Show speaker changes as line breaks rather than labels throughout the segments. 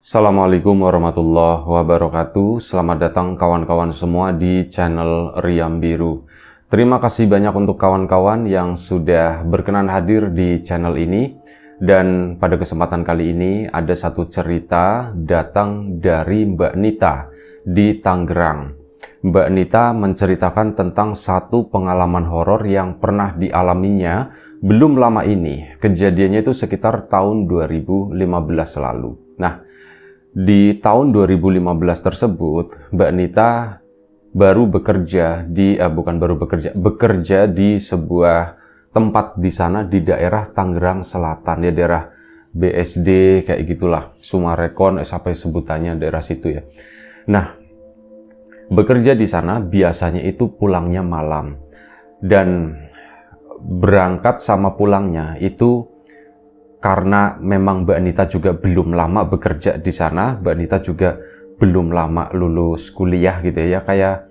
Assalamualaikum warahmatullahi wabarakatuh. Selamat datang kawan-kawan semua di channel Riam Biru. Terima kasih banyak untuk kawan-kawan yang sudah berkenan hadir di channel ini. Dan pada kesempatan kali ini ada satu cerita datang dari Mbak Nita di Tangerang. Mbak Nita menceritakan tentang satu pengalaman horor yang pernah dialaminya belum lama ini. Kejadiannya itu sekitar tahun 2015 lalu. Nah, di tahun 2015 tersebut, Mbak Nita bekerja di sebuah tempat di sana di daerah Tangerang Selatan, ya daerah BSD kayak gitulah, Sumarekon sampai sebutannya daerah situ ya. Nah, bekerja di sana biasanya itu pulangnya malam dan berangkat sama pulangnya itu karena memang Mbak Nita juga belum lama bekerja di sana. Mbak Nita juga belum lama lulus kuliah gitu ya, kayak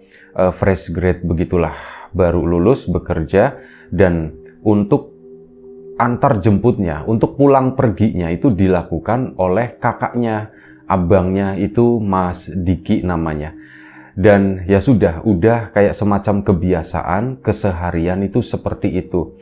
fresh grade begitulah, baru lulus bekerja. Dan untuk antar jemputnya, untuk pulang perginya itu dilakukan oleh kakaknya, abangnya itu Mas Diki namanya. Dan ya udah kayak semacam kebiasaan keseharian itu seperti itu.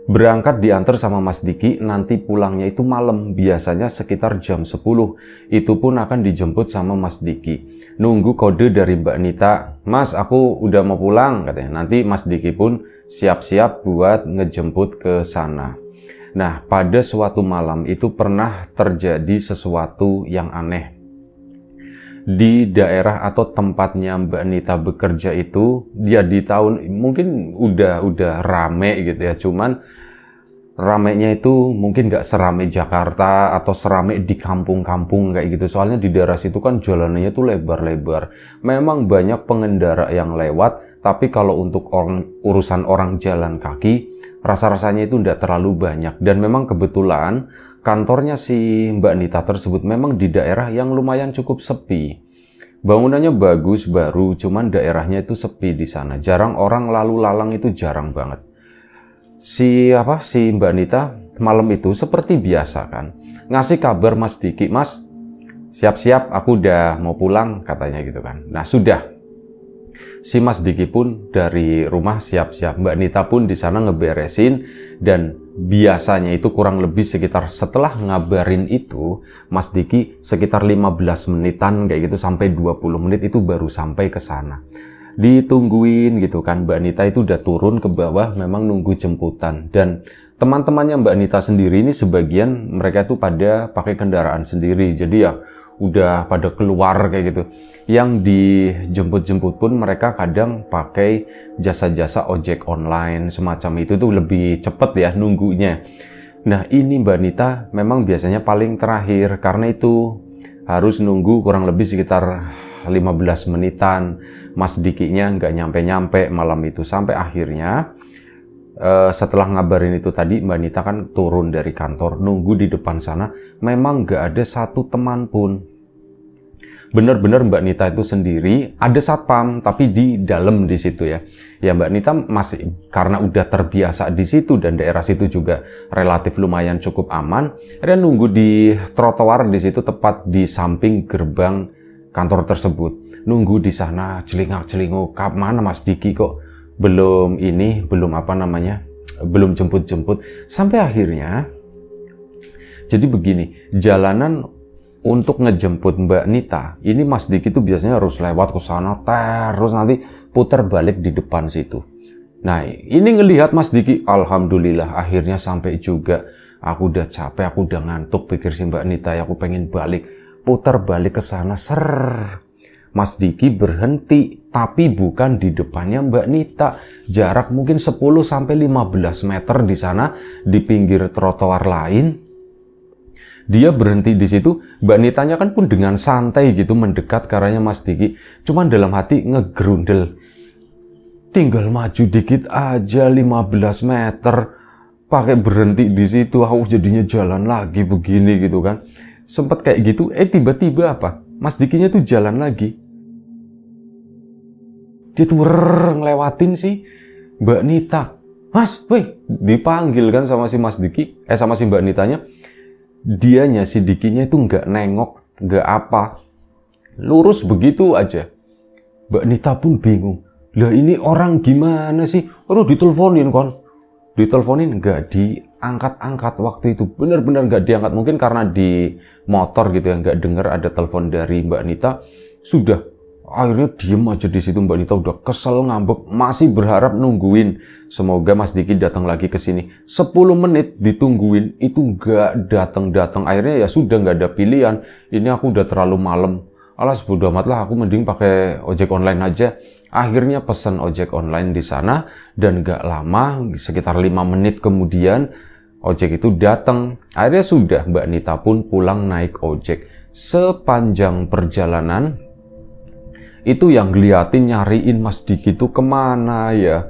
Berangkat diantar sama Mas Diki, nanti pulangnya itu malam, biasanya sekitar jam 10. Itu pun akan dijemput sama Mas Diki. Nunggu kode dari Mbak Nita, "Mas, aku udah mau pulang," katanya. Nanti Mas Diki pun siap-siap buat ngejemput ke sana. Nah, pada suatu malam itu pernah terjadi sesuatu yang aneh. Di daerah atau tempatnya Mbak Nita bekerja itu, dia di tahun mungkin udah rame gitu ya, cuman ramenya itu mungkin nggak serame Jakarta atau serame di kampung-kampung kayak gitu. Soalnya di daerah situ kan jalanannya tuh lebar-lebar. Memang banyak pengendara yang lewat, tapi kalau untuk urusan orang jalan kaki, rasa-rasanya itu nggak terlalu banyak. Dan memang kebetulan kantornya si Mbak Nita tersebut memang di daerah yang lumayan cukup sepi. Bangunannya bagus, baru, cuman daerahnya itu sepi di sana. Jarang orang lalu lalang, itu jarang banget. Si Mbak Nita malam itu seperti biasa kan, ngasih kabar Mas Diki, "Mas, siap-siap, aku udah mau pulang," katanya gitu kan. Nah, sudah. Si Mas Diki pun dari rumah siap-siap. Mbak Nita pun di sana ngeberesin, dan biasanya itu kurang lebih sekitar setelah ngabarin itu, Mas Diki sekitar 15 menitan kayak gitu sampai 20 menit itu baru sampai ke sana. Ditungguin gitu kan, Mbak Nita itu udah turun ke bawah memang nunggu jemputan. Dan teman-temannya Mbak Nita sendiri ini sebagian mereka tuh pada pakai kendaraan sendiri, jadi ya udah pada keluar kayak gitu. Yang dijemput-jemput pun mereka kadang pakai jasa-jasa ojek online semacam itu tuh lebih cepet ya nunggunya. Nah, ini Mbak Nita memang biasanya paling terakhir, karena itu harus nunggu kurang lebih sekitar 15 menitan. Mas Dikinya nggak nyampe-nyampe malam itu, sampai akhirnya setelah ngabarin itu tadi, Mbak Nita kan turun dari kantor, nunggu di depan sana, memang nggak ada satu teman pun. Bener-bener Mbak Nita itu sendiri, ada satpam tapi di dalam di situ ya. Ya Mbak Nita masih karena udah terbiasa di situ dan daerah situ juga relatif lumayan cukup aman. Dia nunggu di trotoar di situ, tepat di samping gerbang kantor tersebut. Nunggu di sana, celingak-celinguk, mana Mas Diki kok belum jemput-jemput. Sampai akhirnya, jadi begini, jalanan untuk ngejemput Mbak Nita, ini Mas Diki tuh biasanya harus lewat ke sana, terus nanti putar balik di depan situ. Nah, ini ngelihat Mas Diki, alhamdulillah akhirnya sampai juga. Aku udah capek, aku udah ngantuk, pikir si Mbak Nita ya, aku pengen balik. Putar balik ke sana, Mas Diki berhenti, tapi bukan di depannya Mbak Nita. Jarak mungkin 10-15 meter di sana, di pinggir trotoar lain. Dia berhenti di situ. Mbak Nitanya kan pun dengan santai gitu mendekat ke arahnya Mas Diki. Cuman dalam hati ngegrundel, tinggal maju dikit aja 15 meter, pakai berhenti di situ, aku jadinya jalan lagi begini gitu kan. Sempet kayak gitu, tiba-tiba Mas Dikinya tuh jalan lagi. Dia tuh ngelewatin si Mbak Nita. "Mas, woi," dipanggil kan sama si Mas Diki, sama si Mbak Nitanya. Dianya si Dikinya itu nggak nengok nggak apa. Lurus begitu aja. Mbak Nita pun bingung. Lah ini orang gimana sih? Aduh diteleponin kon. Diteleponin nggak diangkat-angkat waktu itu. Benar-benar nggak diangkat. Mungkin karena di motor gitu ya, nggak dengar ada telepon dari Mbak Nita. Sudah, akhirnya diem aja di situ. Mbak Nita udah kesel, ngambek, masih berharap nungguin. Semoga Mas Diki datang lagi ke sini. 10 menit ditungguin, itu nggak datang-datang. Akhirnya ya sudah nggak ada pilihan. Ini aku udah terlalu malam. Alas bodo amat lah, aku mending pakai ojek online aja. Akhirnya pesan ojek online di sana dan gak lama, sekitar 5 menit kemudian ojek itu datang. Akhirnya sudah, Mbak Nita pun pulang naik ojek. Sepanjang perjalanan itu yang ngeliatin nyariin Mas Diki tuh kemana ya?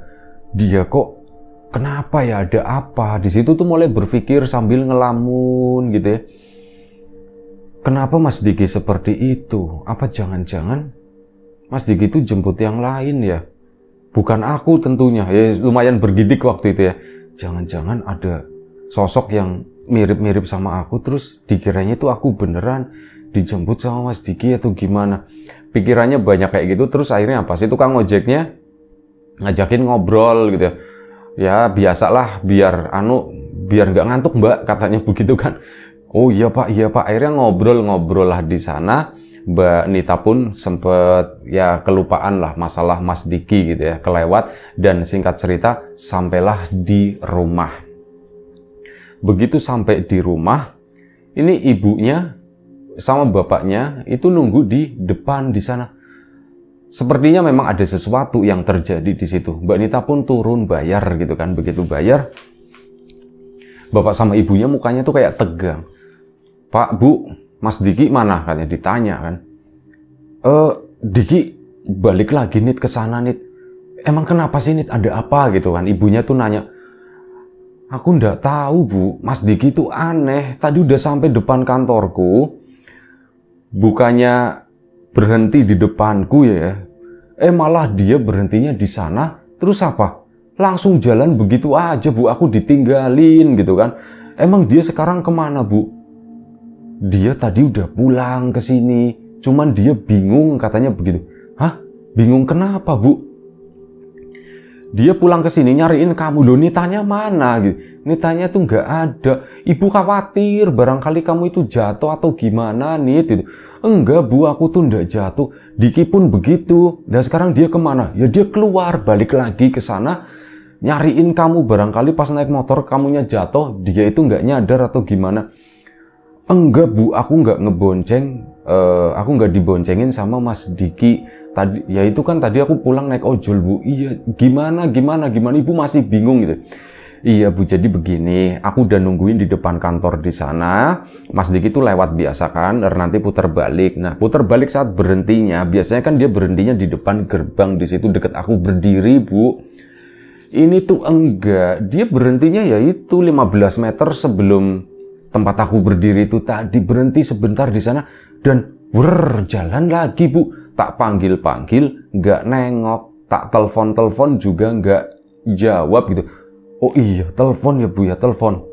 Dia kok kenapa ya? Ada apa? Di situ tuh mulai berpikir sambil ngelamun gitu ya. Kenapa Mas Diki seperti itu? Apa jangan-jangan Mas Diki itu jemput yang lain ya? Bukan aku tentunya. Ya lumayan bergidik waktu itu ya. Jangan-jangan ada sosok yang mirip-mirip sama aku, terus dikiranya itu aku beneran dijemput sama Mas Diki atau gimana? Pikirannya banyak kayak gitu. Terus akhirnya apa sih tukang ojeknya ngajakin ngobrol gitu ya. Ya biasalah biar nggak ngantuk Mbak, katanya begitu kan. Oh iya Pak, akhirnya ngobrol-ngobrol lah di sana. Mbak Nita pun sempet ya kelupaan lah masalah Mas Diki gitu ya, kelewat. Dan singkat cerita, sampailah di rumah. Begitu sampai di rumah, ini ibunya sama bapaknya itu nunggu di depan di sana. Sepertinya memang ada sesuatu yang terjadi di situ. Mbak Nita pun turun bayar gitu kan. Begitu bayar, bapak sama ibunya mukanya tuh kayak tegang. Pak, Bu, Mas Diki mana? Katanya ditanya kan. Diki balik lagi Nit ke sana Nit. Emang kenapa sih Nit? Ada apa gitu kan? Ibunya tuh nanya. Aku ndak tahu Bu, Mas Diki tuh aneh. Tadi udah sampai depan kantorku, bukannya berhenti di depanku ya. Malah dia berhentinya di sana. Terus apa? Langsung jalan begitu aja Bu. Aku ditinggalin gitu kan. Emang dia sekarang kemana Bu? Dia tadi udah pulang ke sini, cuman dia bingung katanya begitu. Hah? Bingung kenapa, Bu? Dia pulang ke sini nyariin kamu. Loh, Nitanya mana gitu. Nitanya tuh nggak ada. Ibu khawatir barangkali kamu itu jatuh atau gimana Nit gitu. Enggak Bu, aku tuh nggak jatuh. Diki pun begitu. Dan sekarang dia kemana? Ya dia keluar, balik lagi ke sana. Nyariin kamu, barangkali pas naik motor kamunya jatuh, dia itu nggak nyadar atau gimana. Enggak Bu, aku nggak ngebonceng, aku nggak diboncengin sama Mas Diki. Tadi, ya itu kan tadi aku pulang naik ojol Bu. Iya, gimana, Ibu masih bingung gitu. Iya Bu, jadi begini, aku udah nungguin di depan kantor di sana. Mas Diki tuh lewat biasa kan, nanti putar balik. Nah, putar balik saat berhentinya, biasanya kan dia berhentinya di depan gerbang di situ deket aku berdiri Bu. Ini tuh enggak, dia berhentinya yaitu 15 meter sebelum tempat aku berdiri itu tadi. Berhenti sebentar di sana dan jalan lagi Bu. Tak panggil-panggil, nggak nengok. Tak telepon-telepon juga nggak jawab gitu. Oh iya, telepon ya Bu ya, telepon.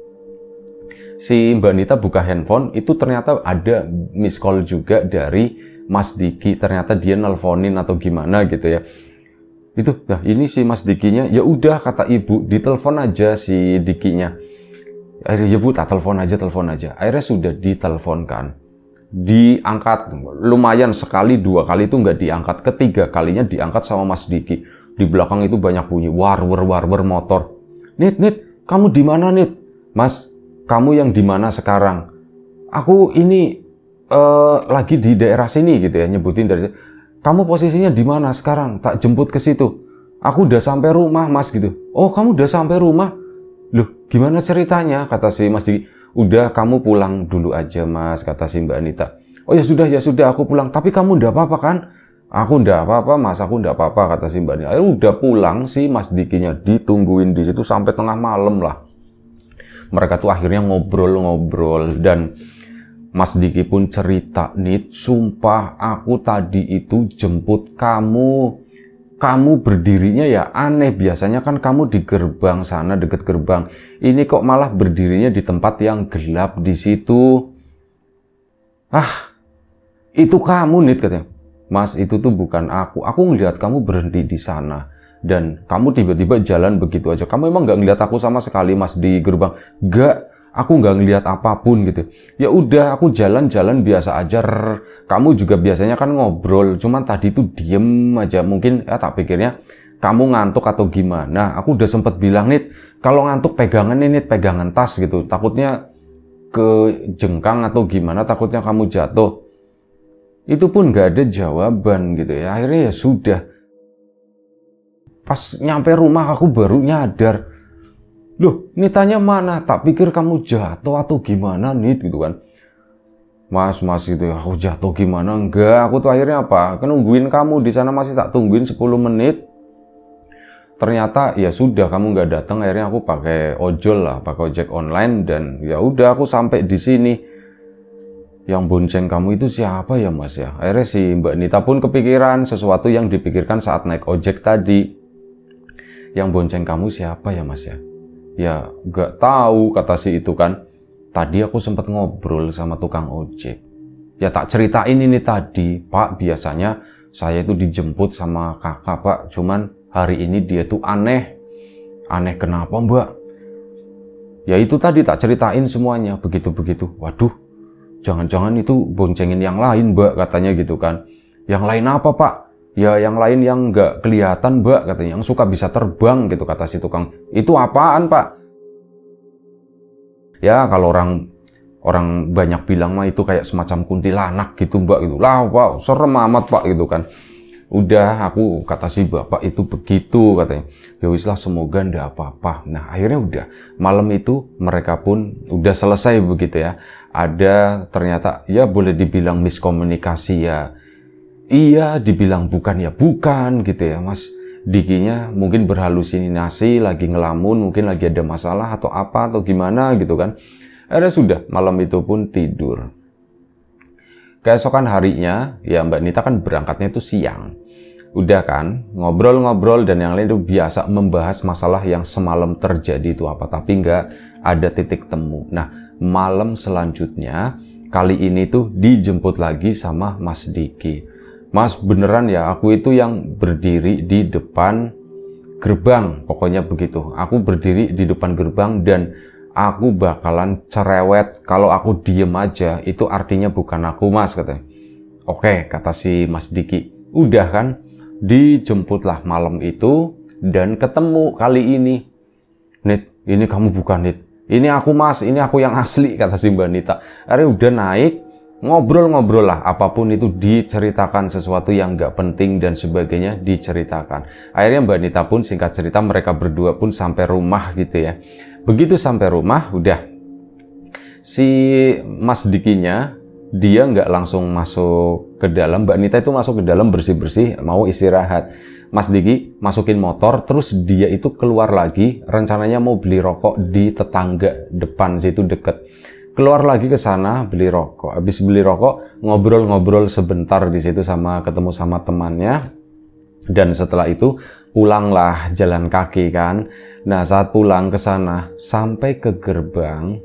Si Mbak Nita buka handphone, itu ternyata ada miss call juga dari Mas Diki. Ternyata dia nelponin atau gimana gitu ya. Itu, nah ini si Mas Dikinya, ya udah kata ibu, ditelepon aja si Dikinya. Akhirnya ya Bu, tak telepon aja. Akhirnya sudah diteleponkan. Diangkat, lumayan sekali, 2 kali itu nggak diangkat. Ketiga kalinya diangkat sama Mas Diki. Di belakang itu banyak bunyi, war motor. Nit, kamu di mana Nit? Mas, kamu yang di mana sekarang? Aku ini lagi di daerah sini gitu ya, nyebutin dari. Kamu posisinya di mana sekarang? Tak jemput ke situ. Aku udah sampai rumah Mas gitu. Oh, kamu udah sampai rumah? Loh, gimana ceritanya? Kata si Mas Diki. Udah, kamu pulang dulu aja Mas, kata si Mbak Nita. Oh ya sudah aku pulang. Tapi kamu udah apa-apa kan? Aku udah apa-apa Mas, aku udah apa-apa, kata si Mbak Nita. Udah pulang, si Mas Dikinya ditungguin di situ sampai tengah malam lah. Mereka tuh akhirnya ngobrol dan Mas Diki pun cerita, Nit, sumpah aku tadi itu jemput kamu. Kamu berdirinya ya aneh, biasanya kan kamu di gerbang sana, deket gerbang. Ini kok malah berdirinya di tempat yang gelap di situ. Itu kamu Nit, katanya. Mas, itu tuh bukan aku ngelihat kamu berhenti di sana. Dan kamu tiba-tiba jalan begitu aja. Kamu emang nggak ngelihat aku sama sekali Mas di gerbang? Nggak, aku nggak ngelihat apapun gitu. Ya udah, aku jalan-jalan biasa aja. Kamu juga biasanya kan ngobrol, cuman tadi tuh diem aja. Mungkin ya tak pikirnya kamu ngantuk atau gimana. Aku udah sempet bilang, Nit, kalau ngantuk pegangan ini, pegangan tas gitu. Takutnya kejengkang atau gimana, takutnya kamu jatuh. Itu pun nggak ada jawaban gitu ya. Akhirnya ya sudah. Pas nyampe rumah aku baru nyadar. Loh, Nitanya mana? Tak pikir kamu jatuh atau gimana, Nit, gitu kan. Mas gitu ya, aku jatuh gimana? Enggak, aku tuh akhirnya apa? Nungguin kamu di sana, masih tak tungguin 10 menit. Ternyata ya sudah, kamu nggak datang. Akhirnya aku pakai ojol lah, pakai ojek online, dan ya udah aku sampai di sini. Yang bonceng kamu itu siapa ya Mas ya? Akhirnya si Mbak Nita pun kepikiran sesuatu yang dipikirkan saat naik ojek tadi. Yang bonceng kamu siapa ya Mas ya? Ya nggak tahu, kata si itu kan. Tadi aku sempat ngobrol sama tukang ojek. Ya tak ceritain ini tadi, Pak, biasanya saya itu dijemput sama kakak Pak, cuman hari ini dia tuh aneh. Aneh kenapa Mbak? Ya itu tadi tak ceritain semuanya, begitu-begitu. Waduh, jangan-jangan itu boncengin yang lain Mbak, katanya gitu kan. Yang lain apa Pak? Ya yang lain yang nggak kelihatan Mbak, katanya, yang suka bisa terbang gitu, kata si tukang. Itu apaan Pak? Ya kalau orang banyak bilang mah itu kayak semacam kuntilanak gitu Mbak gitu. Lah Pak, serem amat Pak gitu kan. Udah, aku kata si bapak itu begitu katanya. Ya wis lah, semoga ndak apa-apa. Nah akhirnya udah, malam itu mereka pun udah selesai begitu ya. Ada ternyata ya boleh dibilang miskomunikasi ya. Iya, dibilang bukan ya bukan gitu ya Mas. Dikinya mungkin berhalusinasi, lagi ngelamun, mungkin lagi ada masalah atau apa atau gimana gitu kan. Akhirnya sudah, malam itu pun tidur. Keesokan harinya, ya Mbak Nita kan berangkatnya itu siang. Udah kan, ngobrol-ngobrol dan yang lain itu biasa membahas masalah yang semalam terjadi itu apa. Tapi nggak ada titik temu. Nah, malam selanjutnya, kali ini tuh dijemput lagi sama Mas Diki. Mas, beneran ya, aku itu yang berdiri di depan gerbang, pokoknya begitu. Aku berdiri di depan gerbang dan aku bakalan cerewet. Kalau aku diem aja, itu artinya bukan aku Mas, katanya. Oke, kata si Mas Diki. Udah kan, dijemputlah malam itu dan ketemu kali ini. Nit, ini kamu bukan Nit. Ini aku Mas, ini aku yang asli, kata si Mbak Nita. Akhirnya udah naik, ngobrol-ngobrol lah, apapun itu diceritakan, sesuatu yang nggak penting dan sebagainya diceritakan. Akhirnya Mbak Nita pun singkat cerita mereka berdua pun sampai rumah gitu ya. Begitu sampai rumah, udah si Mas Dikinya dia nggak langsung masuk ke dalam. Mbak Nita itu masuk ke dalam bersih-bersih, mau istirahat. Mas Diki masukin motor, terus dia itu keluar lagi, rencananya mau beli rokok di tetangga depan situ deket. Keluar lagi ke sana beli rokok. Habis beli rokok, ngobrol-ngobrol sebentar di situ sama ketemu sama temannya. Dan setelah itu pulanglah jalan kaki kan. Nah, saat pulang ke sana sampai ke gerbang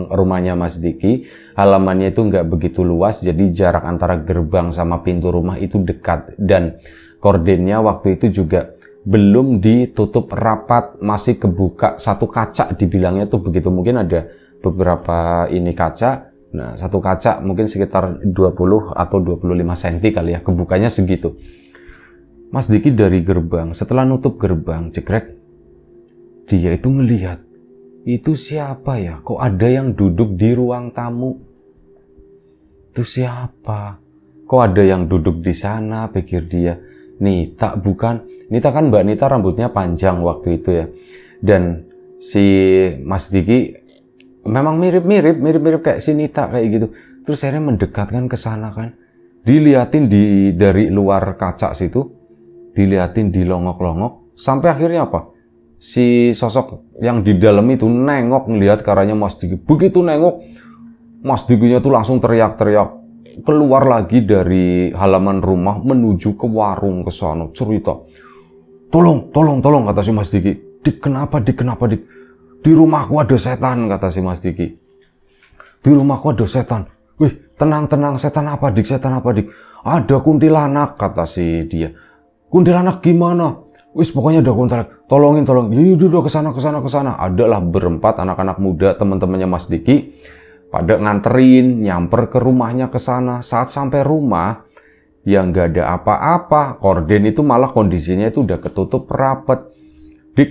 rumahnya Mas Diki, halamannya itu nggak begitu luas, jadi jarak antara gerbang sama pintu rumah itu dekat dan kordennya waktu itu juga belum ditutup rapat, masih kebuka satu kaca dibilangnya tuh begitu. Mungkin ada beberapa ini kaca, nah satu kaca mungkin sekitar 20 atau 25 cm kali ya, kebukanya segitu. Mas Diki dari gerbang, setelah nutup gerbang, jegrek, dia itu melihat, itu siapa ya, kok ada yang duduk di ruang tamu? Itu siapa? Kok ada yang duduk di sana, pikir dia. Nita bukan? Nita kan Mbak Nita rambutnya panjang waktu itu ya. Dan si Mas Diki memang mirip-mirip kayak si Nita kayak gitu. Terus akhirnya mendekatkan ke sana kan. Diliatin dari luar kaca situ, diliatin dilongok-longok, sampai akhirnya apa? Si sosok yang di dalam itu nengok ngelihat ke arahnya Mas Diki. Begitu nengok, Mas Dikinya tuh langsung teriak-teriak. Keluar lagi dari halaman rumah menuju ke warung ke sana, cerita. Tolong, kata si Mas Diki. Dik, kenapa Dik? Di rumahku ada setan, kata si Mas Diki. Di rumahku ada setan. Wih, tenang, setan apa dik, setan apa dik? Ada kuntilanak, kata si dia. Kuntilanak gimana? Wis pokoknya ada kuntilanak, tolongin. Yaudah kesana. Adalah berempat anak-anak muda, teman-temannya Mas Diki, pada nganterin, nyamper ke rumahnya ke sana. Saat sampai rumah, yang nggak ada apa-apa, korden itu malah kondisinya itu udah ketutup rapet. Dik,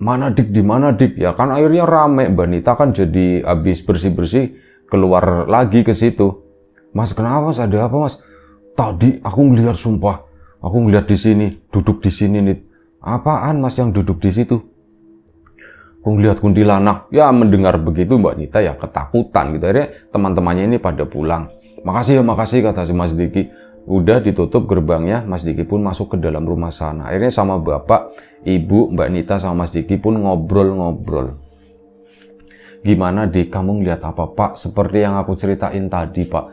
mana dik, di mana dik? Ya kan akhirnya rame, Mbak Nita kan jadi habis bersih-bersih keluar lagi ke situ. Mas, kenapa Mas? Ada apa Mas? Tadi aku ngelihat, sumpah, aku ngelihat di sini, duduk di sini nih. Apaan Mas yang duduk di situ? Aku ngelihat kuntilanak. Ya mendengar begitu Mbak Nita ya ketakutan gitu. Akhirnya teman-temannya ini pada pulang. Makasih kata si Mas Diki. Udah ditutup gerbangnya, Mas Diki pun masuk ke dalam rumah sana. Akhirnya sama bapak, ibu, Mbak Nita sama Mas Diki pun ngobrol-ngobrol. Gimana dik, kamu ngeliat apa Pak? Seperti yang aku ceritain tadi Pak.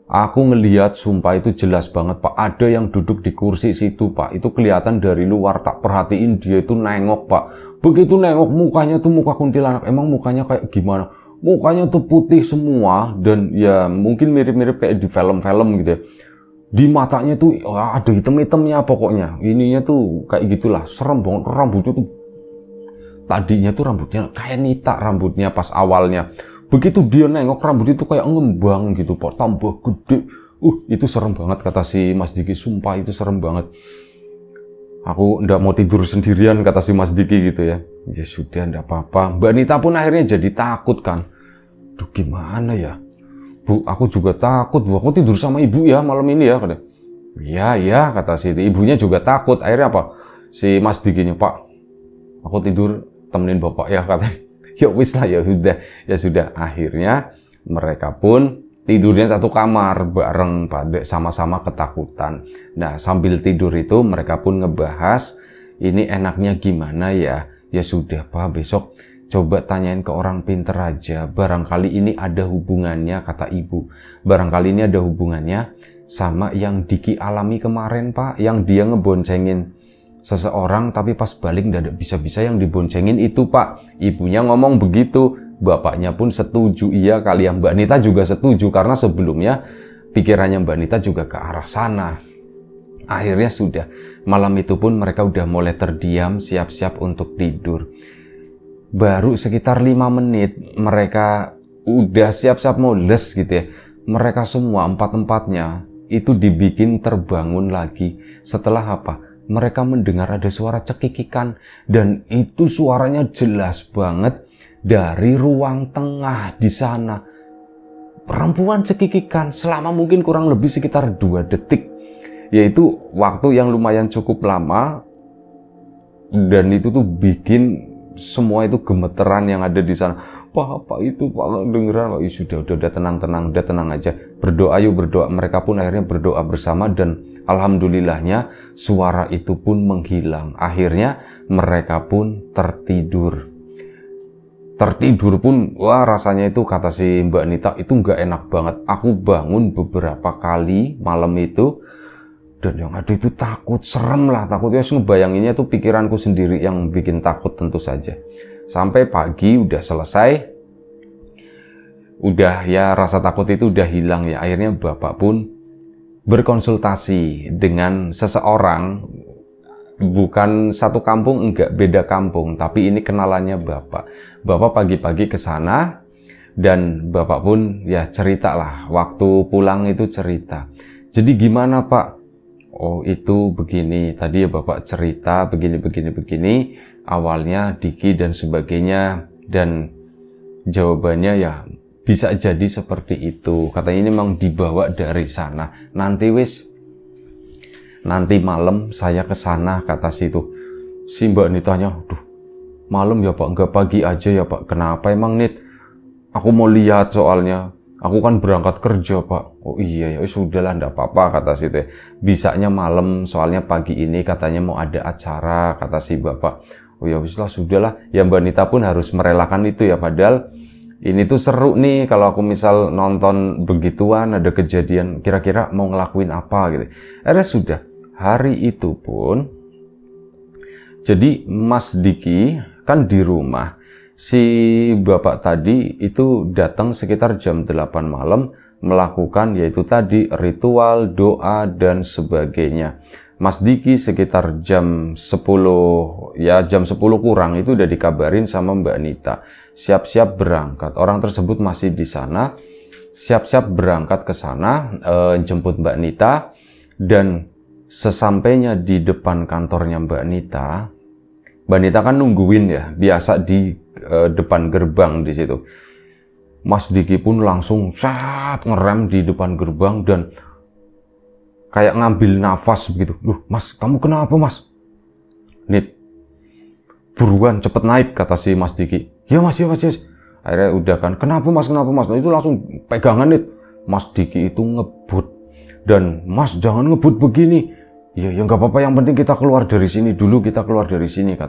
Aku ngeliat, sumpah itu jelas banget Pak. Ada yang duduk di kursi situ Pak. Itu kelihatan dari luar, tak perhatiin dia itu nengok Pak. Begitu nengok mukanya tuh muka kuntilanak. Emang mukanya kayak gimana? Mukanya tuh putih semua. Dan ya mungkin mirip-mirip kayak di film-film gitu ya. Di matanya tuh ada hitam-hitamnya pokoknya. Ininya tuh kayak gitulah, serem banget. Rambutnya tuh, tadinya tuh rambutnya kayak Nita rambutnya pas awalnya. Begitu dia nengok, rambut itu kayak ngembang gitu Pak, tambah gede. Itu serem banget kata si Mas Diki, sumpah itu serem banget. Aku ndak mau tidur sendirian kata si Mas Diki gitu ya. Ya sudah, ndak apa-apa. Mbak Nita pun akhirnya jadi takut kan. Duh gimana ya? Bu, aku juga takut, Bu. Aku tidur sama ibu ya malam ini ya. Iya, kata si ibunya juga takut. Akhirnya apa? Si Mas Dikinya, Pak, aku tidur temenin bapak ya, katanya. Ya wis lah, ya sudah. Akhirnya mereka pun tidurnya satu kamar bareng, pada sama-sama ketakutan. Nah, sambil tidur itu mereka pun ngebahas, ini enaknya gimana ya? Ya sudah Pak, besok coba tanyain ke orang pinter aja. Barangkali ini ada hubungannya, kata ibu. Barangkali ini ada hubungannya sama yang Diki alami kemarin Pak. Yang dia ngeboncengin seseorang tapi pas balik nggak bisa-bisa yang diboncengin itu Pak. Ibunya ngomong begitu. Bapaknya pun setuju. Iya kali ya, Mbak Nita juga setuju. Karena sebelumnya pikirannya Mbak Nita juga ke arah sana. Akhirnya sudah. Malam itu pun mereka udah mulai terdiam, siap-siap untuk tidur. Baru sekitar 5 menit mereka udah siap-siap mau les gitu ya. Mereka semua empat-empatnya itu dibikin terbangun lagi. Setelah apa? Mereka mendengar ada suara cekikikan. Dan itu suaranya jelas banget dari ruang tengah di sana. Perempuan cekikikan selama mungkin kurang lebih sekitar 2 detik. Yaitu waktu yang lumayan cukup lama. Dan itu tuh bikin semua itu gemeteran yang ada di sana. Apa itu Pak, dengeran Pak. Sudah tenang aja. Berdoa yuk, berdoa. Mereka pun akhirnya berdoa bersama dan alhamdulillahnya suara itu pun menghilang. Akhirnya mereka pun tertidur. Tertidur pun, wah rasanya itu kata si Mbak Nita itu nggak enak banget. Aku bangun beberapa kali malam itu. Dan yang ada itu takut, serem lah, takutnya ngebayanginnya tuh pikiranku sendiri yang bikin takut tentu saja. Sampai pagi udah selesai, udah ya rasa takut itu udah hilang ya. Akhirnya bapak pun berkonsultasi dengan seseorang, bukan satu kampung, enggak, beda kampung, tapi ini kenalannya bapak. Bapak pagi-pagi ke sana dan bapak pun ya cerita lah, waktu pulang itu cerita. Jadi gimana Pak? Oh itu begini, tadi ya Bapak cerita begini. Awalnya Diki dan sebagainya. Dan jawabannya ya bisa jadi seperti itu. Katanya ini memang dibawa dari sana. Nanti malam saya ke sana, kata situ. Si Mbak Nitanya, duh malam ya Pak, enggak pagi aja ya Pak. Kenapa emang Nit? Aku mau lihat soalnya. Aku kan berangkat kerja Pak. Oh iya ya, sudahlah enggak apa-apa, kata si teh. Bisanya malam, soalnya pagi ini katanya mau ada acara, kata si bapak. Oh ya wis lah, sudahlah. Ya Mbak Nita pun harus merelakan itu ya, padahal ini tuh seru nih kalau aku misal nonton begituan, ada kejadian, kira-kira mau ngelakuin apa gitu. Akhirnya sudah, hari itu pun jadi Mas Diki kan di rumah. Si bapak tadi itu datang sekitar jam 8 malam, melakukan yaitu tadi ritual, doa, dan sebagainya. Mas Diki sekitar jam 10, ya jam 10 kurang itu udah dikabarin sama Mbak Nita. Siap-siap berangkat. Orang tersebut masih di sana. Siap-siap berangkat ke sana, jemput Mbak Nita. Dan sesampainya di depan kantornya Mbak Nita kan nungguin ya, biasa di depan gerbang di situ. Mas Diki pun langsung ngerem di depan gerbang dan kayak ngambil nafas begitu. Loh, Mas, kamu kenapa, Mas? Nit, buruan cepet naik, kata si Mas Diki. Ya Mas, ya Mas, ya. Akhirnya udah kan, kenapa Mas? Nah, itu langsung pegangan, Nit. Mas Diki itu ngebut. Dan, Mas, jangan ngebut begini. Ya nggak apa-apa, yang penting kita keluar dari sini dulu, kata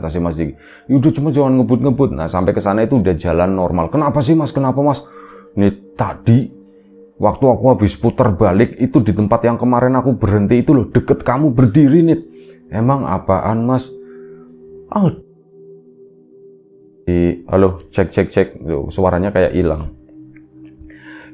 si Mas Diki. Ya udah, cuma jangan ngebut-ngebut. Nah, sampai ke sana itu udah jalan normal. Kenapa sih, Mas? Kenapa, Mas? Nit, tadi waktu aku habis putar balik itu di tempat yang kemarin aku berhenti itu loh, deket kamu berdiri, Nit. Emang apaan, Mas? Halo, cek. Suaranya kayak hilang.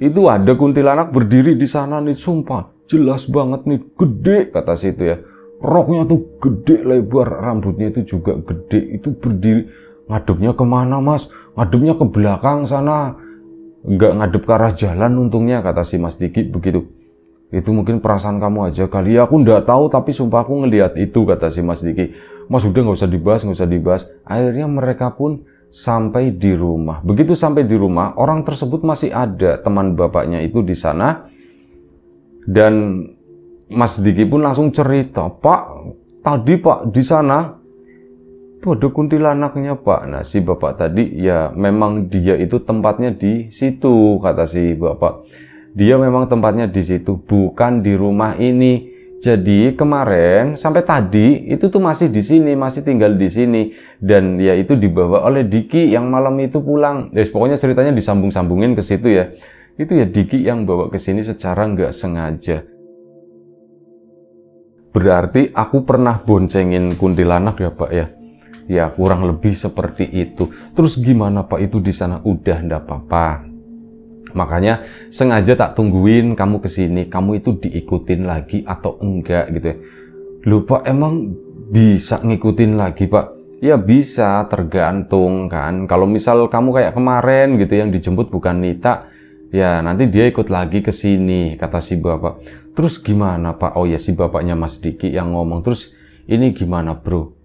Itu ada kuntilanak berdiri di sana, Nit. Sumpah, jelas banget, Nit. Gede, kata situ ya. Roknya tuh gede, lebar. Rambutnya itu juga gede. Itu berdiri. Ngadepnya kemana, Mas? Ngadepnya ke belakang sana. Nggak ngadep ke arah jalan untungnya, kata si Mas Diki begitu. Itu mungkin perasaan kamu aja kali ya, aku nggak tahu, tapi sumpah aku ngelihat itu, kata si Mas Diki. Mas udah nggak usah dibahas. Akhirnya mereka pun sampai di rumah. Begitu sampai di rumah, orang tersebut masih ada, teman bapaknya itu di sana. Dan Mas Diki pun langsung cerita, Pak, tadi Pak di sana tuh ada kuntilanaknya, Pak. Nah, si bapak tadi ya memang dia itu tempatnya di situ, kata si bapak. Dia memang tempatnya di situ, bukan di rumah ini. Jadi kemarin sampai tadi itu tuh masih di sini, masih tinggal di sini. Dan ya itu dibawa oleh Diki yang malam itu pulang. Ya pokoknya ceritanya disambung-sambungin ke situ ya. Itu ya Diki yang bawa ke sini secara nggak sengaja. Berarti aku pernah boncengin kuntilanak ya, Pak ya. Ya kurang lebih seperti itu. Terus gimana, Pak, itu di sana? Udah ndak apa-apa. Makanya sengaja tak tungguin kamu kesini. Kamu itu diikutin lagi atau enggak gitu ya. Loh, Pak, emang bisa ngikutin lagi, Pak? Ya bisa, tergantung kan. Kalau misal kamu kayak kemarin gitu yang dijemput bukan Nita, ya nanti dia ikut lagi ke sini, kata si bapak. Terus gimana, Pak? Oh ya, si bapaknya Mas Diki yang ngomong. Terus ini gimana, Bro?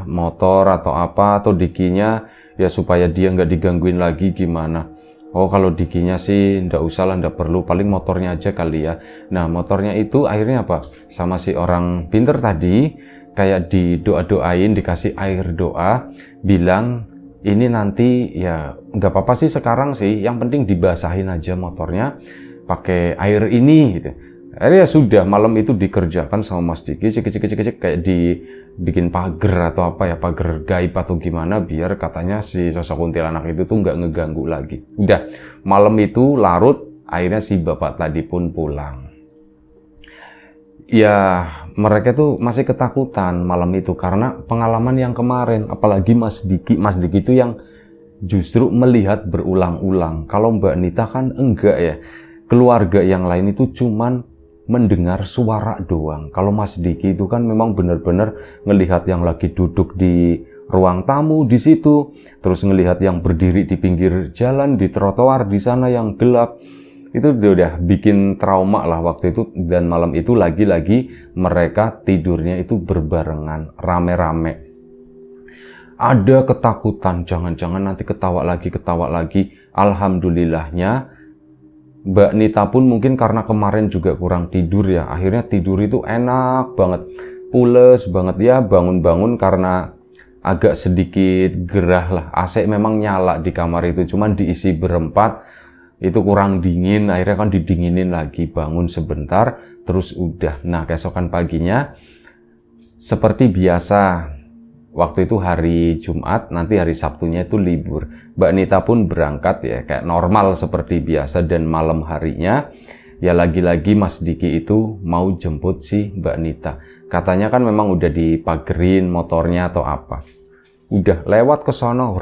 Motor atau apa, atau Dikinya ya supaya dia nggak digangguin lagi gimana? Oh, kalau Dikinya sih ndak usah lah, ndak perlu, paling motornya aja kali ya. Nah, motornya itu akhirnya apa? Sama si orang pinter tadi kayak didoa-doain, dikasih air doa, bilang ini nanti ya nggak apa-apa sih sekarang sih, yang penting dibasahin aja motornya pakai air ini gitu. Akhirnya sudah malam itu dikerjakan sama Mas Diki, cek kayak dibikin pagar atau apa ya, pagar gaib atau gimana, biar katanya si sosok kuntilanak itu tuh nggak ngeganggu lagi. Udah malam itu larut, akhirnya si bapak tadi pun pulang. Ya mereka tuh masih ketakutan malam itu karena pengalaman yang kemarin, apalagi Mas Diki itu yang justru melihat berulang-ulang. Kalau Mbak Nita kan enggak ya, keluarga yang lain itu cuman mendengar suara doang. Kalau Mas Diki itu kan memang benar-benar ngelihat yang lagi duduk di ruang tamu di situ, terus ngelihat yang berdiri di pinggir jalan, di trotoar di sana yang gelap. Itu udah bikin trauma lah waktu itu. Dan malam itu lagi-lagi mereka tidurnya itu berbarengan, rame-rame. Ada ketakutan, jangan-jangan nanti ketawa lagi. Alhamdulillahnya Mbak Nita pun mungkin karena kemarin juga kurang tidur ya, akhirnya tidur itu enak banget, pules banget ya, bangun-bangun karena agak sedikit gerah lah. AC memang nyala di kamar itu, cuman diisi berempat, itu kurang dingin, akhirnya kan didinginin lagi, bangun sebentar, terus udah. Nah, keesokan paginya, seperti biasa, waktu itu hari Jumat, nanti hari Sabtunya itu libur. Mbak Nita pun berangkat ya, kayak normal seperti biasa. Dan malam harinya, ya lagi-lagi Mas Diki itu mau jemput si Mbak Nita. Katanya kan memang udah dipagerin motornya atau apa. Udah lewat ke sono,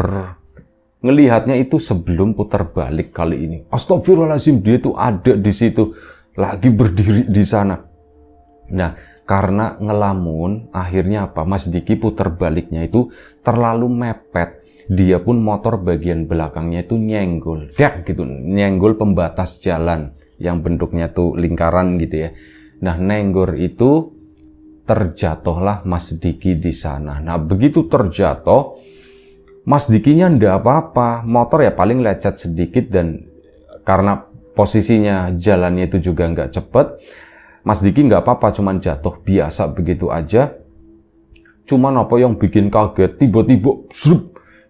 ngelihatnya itu sebelum putar balik kali ini. Astagfirullahaladzim, dia itu ada di situ, lagi berdiri di sana. Nah, karena ngelamun, akhirnya apa? Mas Diki putar baliknya itu terlalu mepet. Dia pun motor bagian belakangnya itu nyenggol, gitu, nyenggol pembatas jalan yang bentuknya tuh lingkaran gitu ya. Nah, nenggor itu terjatuhlah Mas Diki di sana. Nah, begitu terjatuh, Mas Dikinya ndak apa-apa, motor ya paling lecet sedikit, dan karena posisinya jalannya itu juga nggak cepet, Mas Diki nggak apa-apa, cuman jatuh biasa begitu aja. Cuman apa yang bikin kaget, tiba-tiba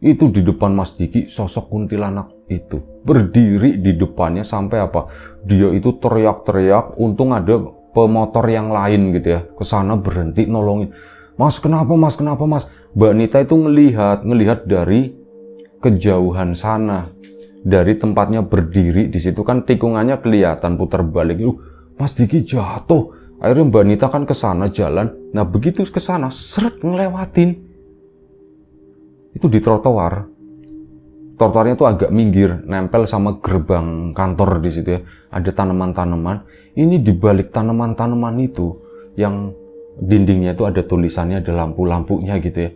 itu di depan Mas Diki sosok kuntilanak itu berdiri di depannya, sampai apa? Dia itu teriak-teriak, untung ada pemotor yang lain gitu ya, kesana berhenti nolongin. Mas, kenapa mas, kenapa mas? Mbak Nita itu ngelihat dari kejauhan sana, dari tempatnya berdiri di situ kan tikungannya kelihatan putar balik. Mas Diki jatuh. Akhirnya Mbak Nita kan kesana jalan. Nah, begitu kesana, seret ngelewatin. Itu di trotoar. Trotoarnya tuh agak minggir, nempel sama gerbang kantor di situ ya. Ada tanaman-tanaman. Ini di balik tanaman-tanaman itu, yang dindingnya itu ada tulisannya, ada lampu-lampunya gitu ya.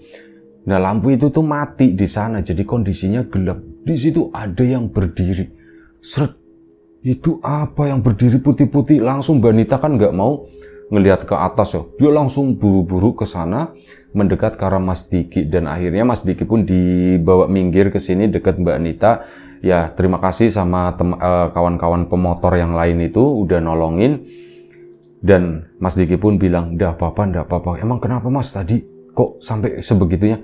Nah, lampu itu tuh mati di sana, jadi kondisinya gelap. Di situ ada yang berdiri. Seret. Itu apa yang berdiri putih-putih? Langsung Mbak Nita kan nggak mau ngelihat ke atas ya. Dia langsung buru-buru ke sana, mendekat ke arah Mas Diki, dan akhirnya Mas Diki pun dibawa minggir ke sini dekat Mbak Nita. Ya, terima kasih sama kawan-kawan pemotor yang lain itu udah nolongin. Dan Mas Diki pun bilang, "Nggak apa-apa, nggak apa-apa." Emang kenapa Mas tadi kok sampai sebegitunya?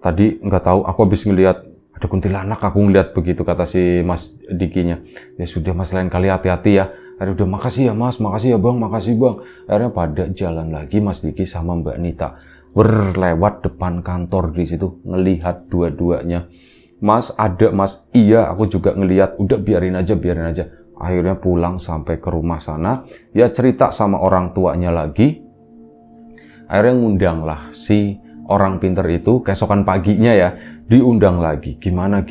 Tadi nggak tahu, aku habis ngelihat ada kuntilanak, aku ngeliat begitu, kata si Mas Dikinya. Ya sudah Mas, lain kali hati-hati ya. Akhirnya udah, makasih ya Mas, makasih ya Bang, makasih Bang. Akhirnya pada jalan lagi Mas Diki sama Mbak Nita berlewat depan kantor di situ, ngelihat dua-duanya. Mas, ada Mas, iya aku juga ngelihat. Udah biarin aja, biarin aja. Akhirnya pulang sampai ke rumah sana, ya cerita sama orang tuanya lagi. Akhirnya ngundang lah si orang pinter itu, keesokan paginya ya, diundang lagi. Gimana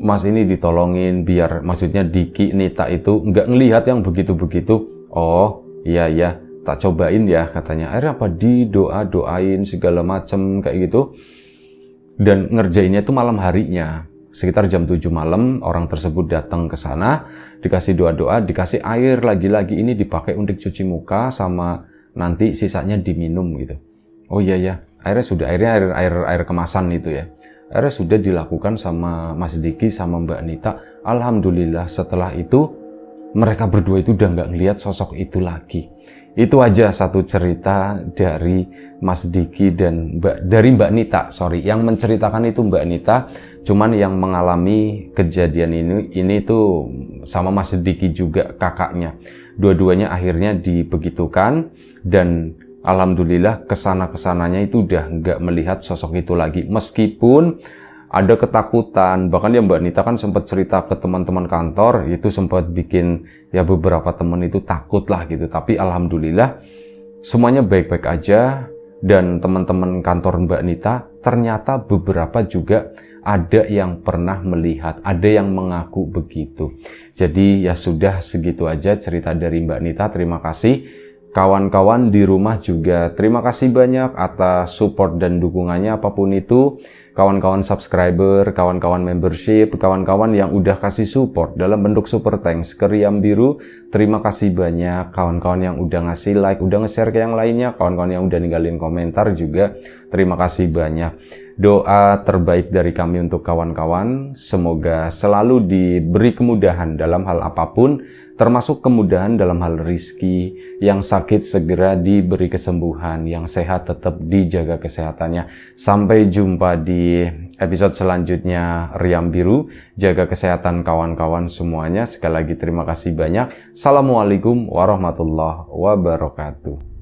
Mas ini ditolongin biar, maksudnya Diki Nita itu nggak ngelihat yang begitu-begitu. Oh iya tak cobain ya katanya. Akhirnya apa, doain segala macem kayak gitu. Dan ngerjainnya itu malam harinya, sekitar jam 7 malam orang tersebut datang ke sana, dikasih doa-doa, dikasih air lagi-lagi, ini dipakai untuk cuci muka sama nanti sisanya diminum gitu. Oh iya, akhirnya sudah, air kemasan itu ya. Akhirnya sudah dilakukan sama Mas Diki sama Mbak Nita. Alhamdulillah setelah itu mereka berdua itu udah nggak ngelihat sosok itu lagi. Itu aja satu cerita dari Mas Diki dan Mbak Nita, yang menceritakan itu Mbak Nita. Cuman yang mengalami kejadian ini tuh sama Mas Diki juga, kakaknya. Dua-duanya akhirnya dibegitukan, dan alhamdulillah kesana-kesananya itu udah nggak melihat sosok itu lagi. Meskipun ada ketakutan, bahkan ya Mbak Nita kan sempat cerita ke teman-teman kantor, itu sempat bikin ya beberapa teman itu takut lah gitu. Tapi alhamdulillah semuanya baik-baik aja, dan teman-teman kantor Mbak Nita ternyata beberapa juga ada yang pernah melihat, ada yang mengaku begitu. Jadi ya sudah, segitu aja cerita dari Mbak Nita. Terima kasih. Kawan-kawan di rumah juga terima kasih banyak atas support dan dukungannya apapun itu. Kawan-kawan subscriber, kawan-kawan membership, kawan-kawan yang udah kasih support dalam bentuk super thanks ke Riam Biru, terima kasih banyak. Kawan-kawan yang udah ngasih like, udah nge-share ke yang lainnya, kawan-kawan yang udah ninggalin komentar juga, terima kasih banyak. Doa terbaik dari kami untuk kawan-kawan, semoga selalu diberi kemudahan dalam hal apapun, termasuk kemudahan dalam hal rizki, yang sakit segera diberi kesembuhan, yang sehat tetap dijaga kesehatannya. Sampai jumpa di episode selanjutnya Riam Biru. Jaga kesehatan kawan-kawan semuanya. Sekali lagi terima kasih banyak. Assalamualaikum warahmatullahi wabarakatuh.